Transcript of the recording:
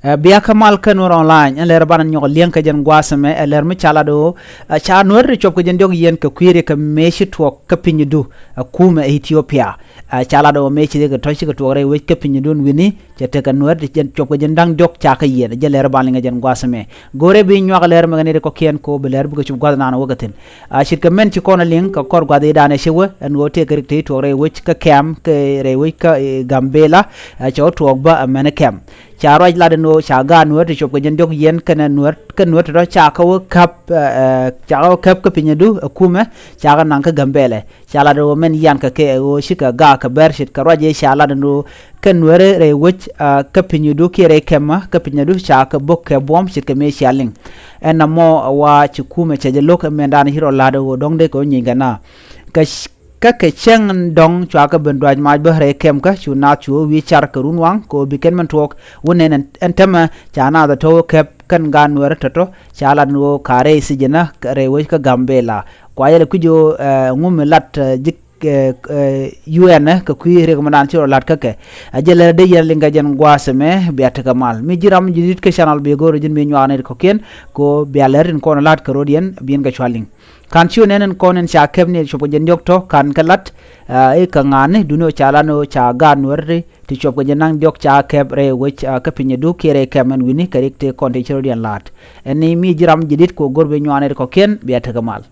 biya kamal kan wor online en ler banan nyol lien ka jen gwasame ler mi chala do cha nor chop ko jen dog yen ka kwire ka meshi to ka pinyu kuma Ethiopia chala do meshi de to shi ka to re we ka pinyu dun wini te ka nor jen chop ko jen dang dok cha ka yen je ler banan jen gwasame gore bi nyol ler ma ne ko ken ko be ler bu ko chop gwadana na wagatin shit ka men ci kona lien ka kor gwade dane shewe en wote ka rikte to re we ka kem ka re we ka gambela cha to ba amene kem cha roj la de no cha ga nuot chop ko jen dok yen kana nuot ro cha ko kap ka pinyedu kuma cha ga nan ka gambele cha la do men yan ka ke o shika ga ka ber shit ka roje cha la de no kan were re wich ka pinyedu ki re kema ka pinyedu cha ka bok ka bom shit ka me shaling en mo wa ci kuma cha je lok men dan hiro la do dong de ko nyinga na ka cheng dong chwa ka ben dwaj ma ba re kem ka chu na chu wi char ka run wang ko bi ken man tok wonen entama cha na da to kep kan gan wer to cha la no kare si jena re wo ka gambela kwa yele kujo ngum lat jik UN ka kuire ko man ci lat ka ke ajele de yel nga jen gwaseme bi ataka mal mi jiram jidit ke channel be goro jin mi nyane ko ken ko bi alerin ko lat ka rodien bien ga chwaling kan ci nenen konen cha kemne chopo jen dokto kan kalat e ka ngane duno chala no cha gan werri ti chopo jen nang dok cha kebre wech ka pinye du kere kemen wini karikte konte chodian lat eni mi jiram jidit ko gorbe nyane ko ken bi ataka mal